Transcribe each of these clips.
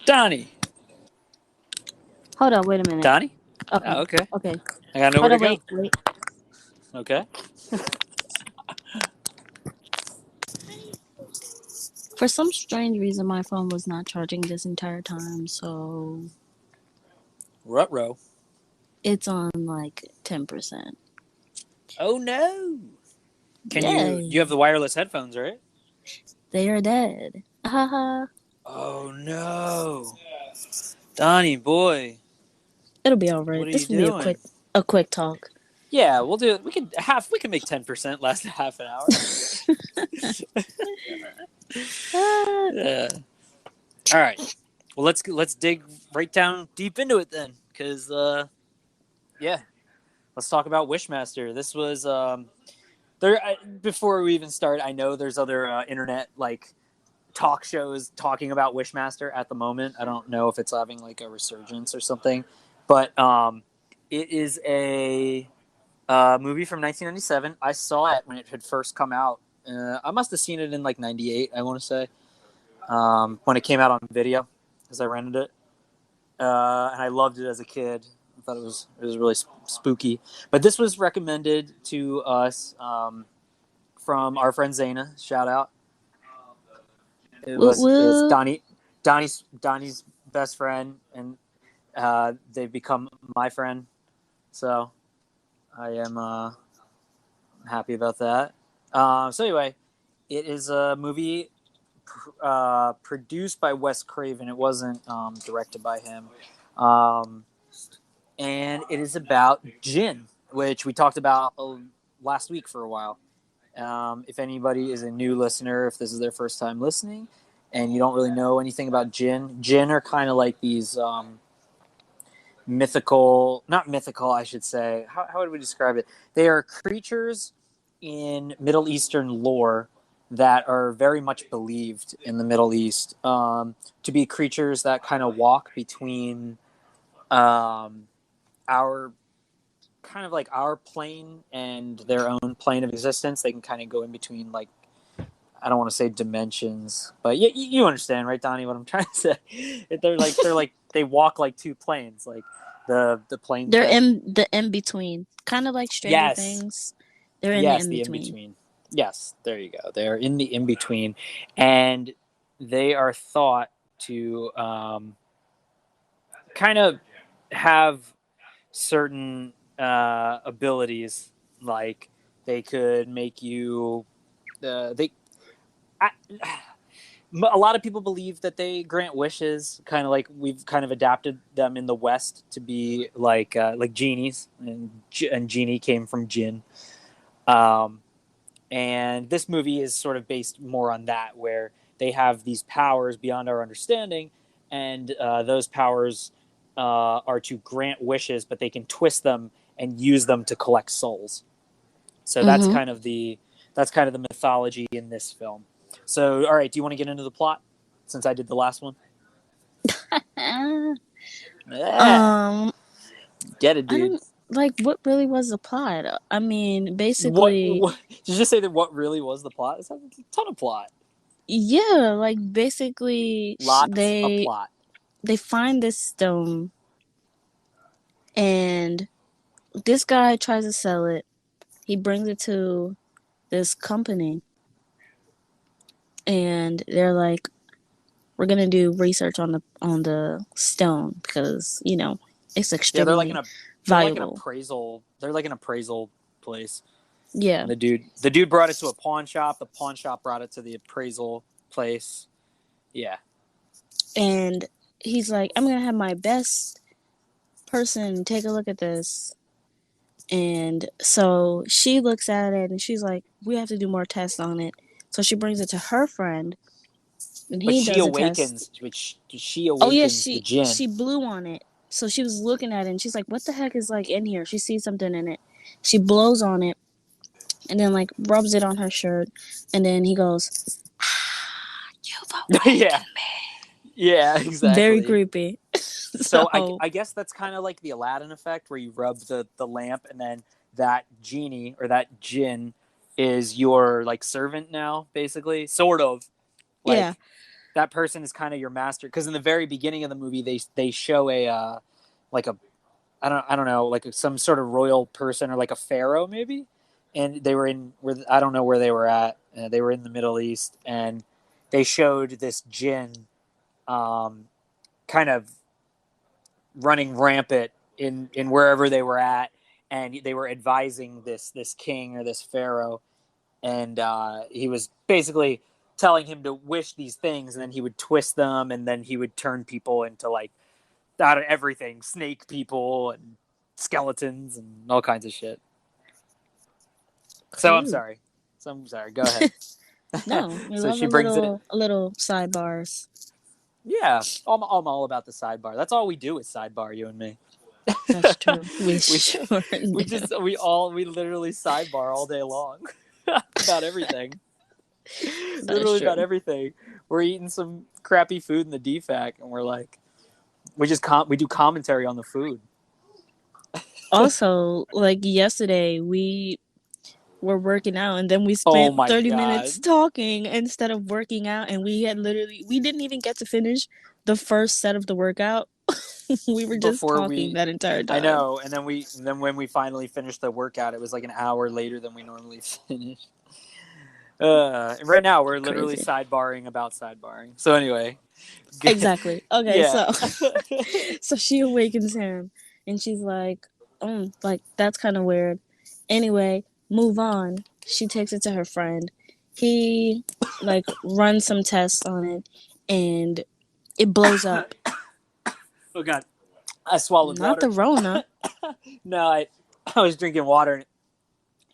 Donnie. Hold on, wait a minute. Donnie? Okay. Oh, okay. Okay. I gotta know where Hold to on, go. wait. Okay. For some strange reason, my phone was not charging this entire time, so Rutro. it's on like 10%. Oh no. You have Yay! the wireless headphones, right? They are dead. Haha. Oh no. Donnie boy. It'll be What alright. are you This will be a doing? quick talk. Yeah, we'll do it. We can make 10% last half an hour. Ah, Yeah. All right. Well, let's dig right down deep into it then, because yeah, let's talk about Wishmaster. This was there. Before we even start, I know there's other internet like talk shows talking about Wishmaster at the moment. I don't know if it's having like a resurgence or something, but it is a movie from 1997. I saw it when it had first come out. I must have seen it in like '98. I want to say when it came out on video, because I rented it, and I loved it as a kid. I thought it was really spooky. But this was recommended to us from our friend Zaina. Shout out. woo It's woo. Donnie's best friend, and they've become my friend. So I am happy about that. So anyway, it is a movie produced by Wes Craven. It wasn't directed by him, um, and it is about Jin, which we talked about last week for a while. If anybody is a new listener, if this is their first time listening, and you don't really know anything about Jin are kind of like these mythical, not mythical, I should say. How would we describe it? They are creatures in Middle Eastern lore that are very much believed in the Middle East to be creatures that kind of walk between our kind of like our plane and their own plane of existence. They can kind of go in between, like, I don't want to say dimensions, but you understand, right, Donnie? What I'm trying to say? They walk like two planes, like the planes They're that. in the in between, kind of like Stranger Yes, Things. They're in the yes, in the in between. between. Yes, there you go. They're in the in between, and they are thought to kind of have certain abilities, like they could make you. They I, a lot of people believe that they grant wishes, kind of like we've kind of adapted them in the West to be like genies, and genie came from jinn. Um, and this movie is sort of based more on that, where they have these powers beyond our understanding, and those powers are to grant wishes, but they can twist them and use them to collect souls. So Mm-hmm. that's kind of the mythology in this film. So, all right, do you want to get into the plot since I did the last one? Yeah, um, get it, I dude. don't like what really was the plot. I mean, basically, What did you just say that? What really was the plot? It's a ton of plot, yeah, like basically lots of plot. they find this stone and this guy tries to sell it. He brings it to this company and they're like, we're gonna do research on the stone because it's Yeah, extremely they're like an valuable. appraisal. They're like an appraisal place. Yeah, And the dude brought it to a pawn shop. The pawn shop brought it to the appraisal place. Yeah. and he's like, I'm gonna have my best person take a look at this. And so she looks at it and she's like, we have to do more tests on it. So she brings it to her friend and But he does a test. she Oh yeah, awakens the gin. she blew on it. So she was looking at it and she's like, what the heck is like in here? She sees something in it. She blows on it and then like rubs it on her shirt and then he goes, you've Yeah. awakened me. Yeah, Very exactly. creepy. So So I guess that's kind of like the Aladdin effect, where you rub the lamp, and then that genie or that jinn is your like servant now, basically, sort of yeah. like. that person is kind of your master. Because in the very beginning of the movie, they show like a I don't know, like some sort of royal person or like a pharaoh maybe, and they were in where I don't know where they were at. They were in the Middle East, and they showed this jinn, kind of running rampant in wherever they were at, and they were advising this king or this pharaoh, and he was basically telling him to wish these things, and then he would twist them, and then he would turn people into like out of everything, snake people and skeletons and all kinds of shit. So I'm Cool. sorry. So I'm sorry. Go ahead. No, we So love she brings it. a little sidebars. Yeah, I'm all about the sidebar. That's all we do is sidebar, you and me. That's true. We we sure we do. just we literally sidebar all day long about everything. That is Literally about true. everything. We're eating some crappy food in the DFAC, and we're like, we do commentary on the food. Also, like yesterday, we were working out and then we Oh spent my 30 god! minutes talking instead of working out, and we didn't even get to finish the first set of the workout. We were just Before talking we, that entire I time. know, and then when we finally finished the workout, it was like an hour later than we normally finish. Right now we're literally Crazy. sidebarring about sidebarring. So anyway, Exactly. Okay, yeah. so so she awakens him and she's like, "Oh, like that's kind of weird." Anyway, move on. She takes it to her friend. He like runs some tests on it and it blows up. Oh god, I swallowed Not the water. Rona. No, I was drinking water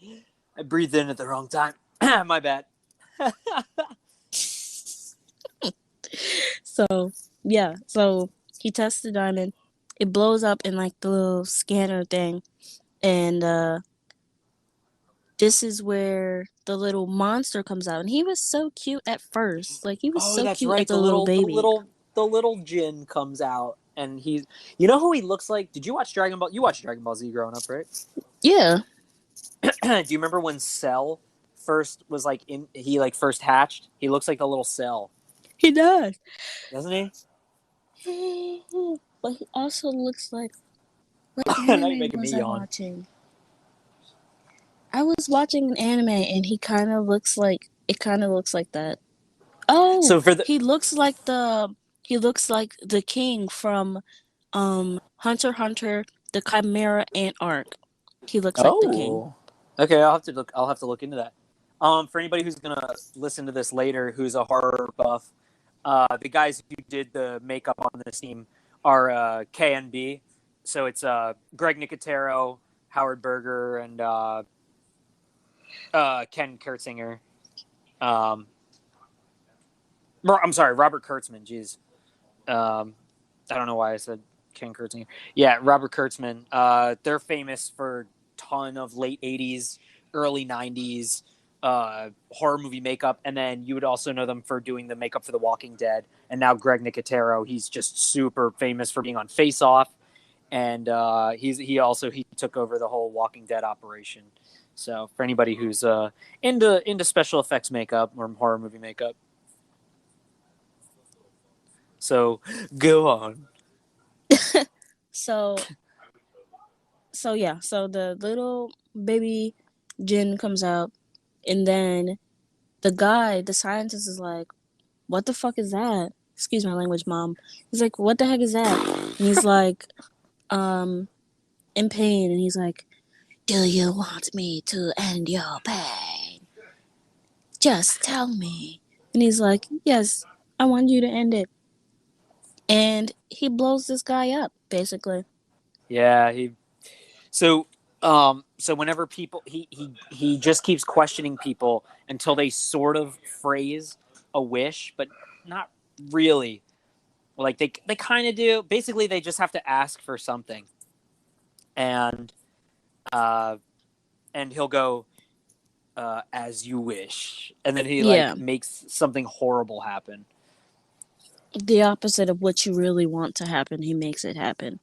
and I breathed in at the wrong time. My bad. So, yeah. So he tests the diamond. It blows up in like the little scanner thing. And this is where the little monster comes out. And he was so cute at first. Like he was Oh, so that's cute right. as a little baby. The little Jin comes out, and he's. You know who he looks like? Did you watch Dragon Ball? You watched Dragon Ball Z growing up, right? Yeah, Do you remember when Cell first was like in? He like first hatched. He looks like the little Cell, he does. doesn't he? But he also looks like, what Now you're anime making me was I yawn. watching? I was watching an anime and he kind of looks like, it kind of looks like that. Oh, So for the he looks like the king from Hunter x Hunter, the Chimera Ant arc. He looks like the king. oh, okay, I'll have to look. I'll have to look into that. For anybody who's gonna listen to this later, who's a horror buff, the guys who did the makeup on this team are KNB. So it's Greg Nicotero, Howard Berger, and Ken Kurtzinger. Um, I'm sorry, Robert Kurtzman. Jeez, I don't know why I said Ken Kurtzinger. Yeah, Robert Kurtzman. They're famous for ton of late '80s, early '90s horror movie makeup, and then you would also know them for doing the makeup for The Walking Dead. And now Greg Nicotero, he's just super famous for being on Face Off, and he took over the whole Walking Dead operation. So for anybody who's into special effects makeup or horror movie makeup, so go on. So yeah, so the little baby Jin comes out, and then the scientist is like, "What the fuck is that?" Excuse my language, mom. He's like, "What the heck is that?" And he's like, um, in pain, and he's like, "Do you want me to end your pain? Just tell me." And he's like, "Yes, I want you to end it." And he blows this guy up, basically. Yeah, so whenever people he just keeps questioning people until they sort of phrase a wish, but not really. Like they kind of do. Basically, they just have to ask for something, and uh, and he'll go as you wish, and then he Yeah, like makes something horrible happen. the opposite of what you really want to happen, he makes it happen.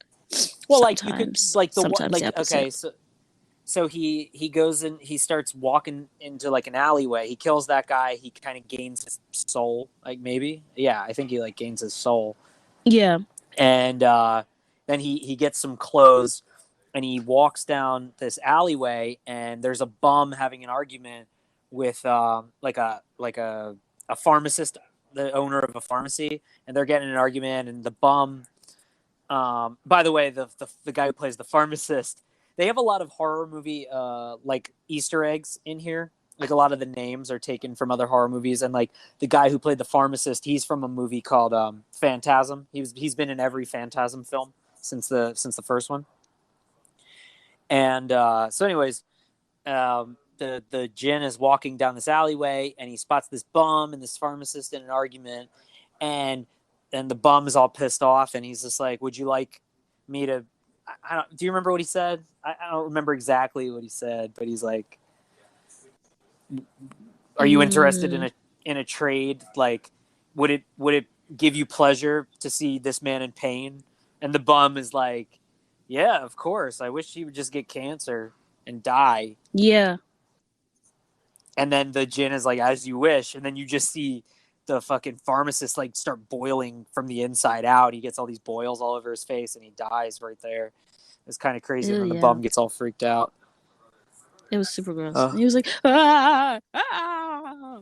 Well, like you could Sometimes, like sometimes the like opposite. okay, so so he goes and he starts walking into like an alleyway. He kills that guy. He kind of gains his soul, like maybe. Yeah, I think he like gains his soul, Yeah. and then he gets some clothes and he walks down this alleyway and there's a bum having an argument with a pharmacist, the owner of a pharmacy, and they're getting in an argument and the bum by the way, the guy who plays the pharmacist, they have a lot of horror movie like Easter eggs in here. Like a lot of the names are taken from other horror movies, and like the guy who played the pharmacist, he's from a movie called Phantasm. He's been in every Phantasm film since the first one. And anyways, the Jin is walking down this alleyway, and he spots this bum and this pharmacist in an argument, and the bum is all pissed off, and he's just like, "Would you like me to?" I don't. Do you remember what he said? I don't remember exactly what he said, but he's like, "Are you interested Mm, in a trade? Like, would it give you pleasure to see this man in pain?" And the bum is like, "Yeah, of course. I wish he would just get cancer and die." yeah. And then the Jin is like, "As you wish," and then you just see the fucking pharmacist like start boiling from the inside out. He gets all these boils all over his face and he dies right there. It's kind of crazy, and Ew, then the yeah. bum gets all freaked out. It was super gross. uh, He was like, ah, ah,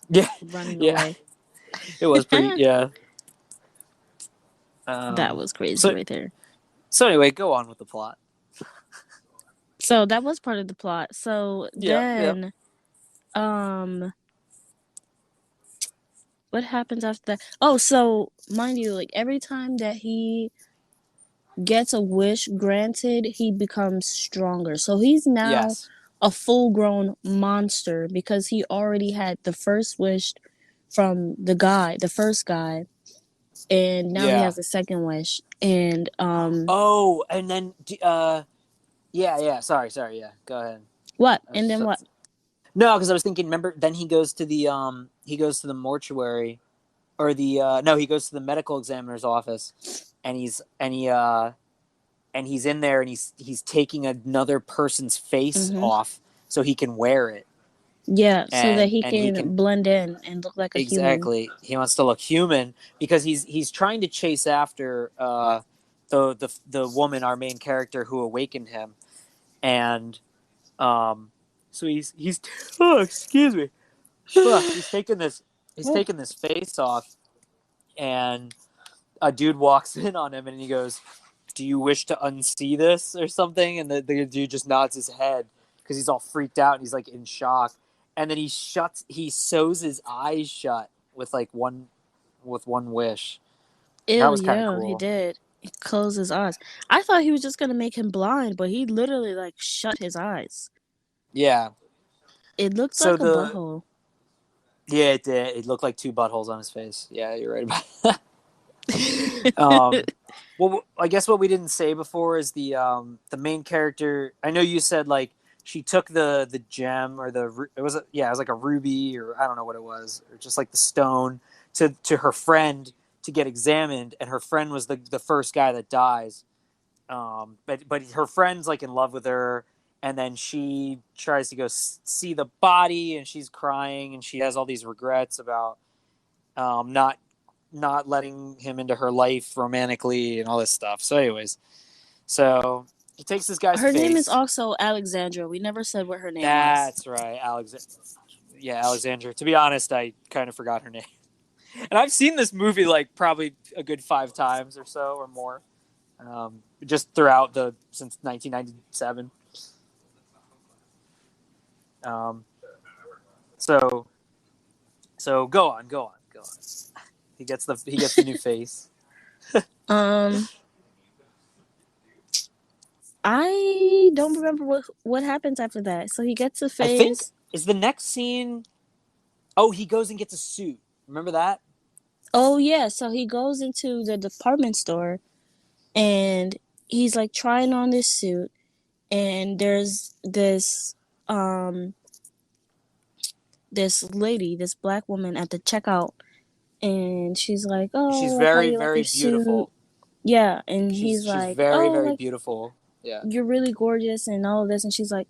yeah. running Yeah, away. it was pretty. Yeah. That um was crazy so right there. so anyway, go on with the plot. So that was part of the plot. So Yeah, yeah, then, um, what happens after that? Oh, so mind you, like every time that he gets a wish granted, he becomes stronger. So he's now yes, a full grown monster because he already had the first wish from the first guy, and now he yeah. has a second wish. And Oh, and then yeah, yeah, sorry, yeah, go ahead. what? I was And just then about what? to... No, because I was thinking, remember, then he goes to the mortuary, or the no, he goes to the medical examiner's office, and he's in there, and he's taking another person's face Mm-hmm. off so he can wear it, Yeah, so that he and he can... can blend in and look like a human. exactly, he wants to look human because he's trying to chase after the woman, our main character, who awakened him, and um so he's oh, excuse me. He's Oh. taking this face off, and a dude walks in on him and he goes, "Do you wish to unsee this?" or something, and the dude just nods his head because he's all freaked out and he's like in shock, and then he sews his eyes shut with one wish. That Ew, was kind of yeah, he cool. did. He closed his eyes. I thought he was just gonna make him blind, but he literally like shut his eyes. Yeah. It looked So like a the butthole. yeah, it did. It looked like two buttholes on his face. Yeah, you're right about that. um, well, I guess what we didn't say before is the main character. I know you said like she took the gem, or it was it was like a ruby, or I don't know what it was, or just like the stone, to her friend to get examined, and her friend was the first guy that dies. But her friend's like in love with her, and then she tries to go see the body, and she's crying, and she has all these regrets about not letting him into her life romantically and all this stuff. So, anyways, so he takes this guy's Her name is face. also Alexandra. We never said what her name was. That's right, Alex. Yeah, Alexandra. To be honest, I kind of forgot her name, and I've seen this movie like probably a good 5 times or so or more, just throughout the since 1997. Um, so go on. He gets the new face. Um, I don't remember what happens after that. So he gets a I think face. is the next scene. Oh, he goes and gets a suit. Remember that? Oh yeah, so he goes into the department store and he's like trying on this suit, and there's um this lady, this black woman at the checkout, and she's like, She's "Oh, how do very you like your very suit?" beautiful. Yeah, and She's he's she's like, very "Oh, very like beautiful. Yeah. you're really gorgeous and all of this. And she's like,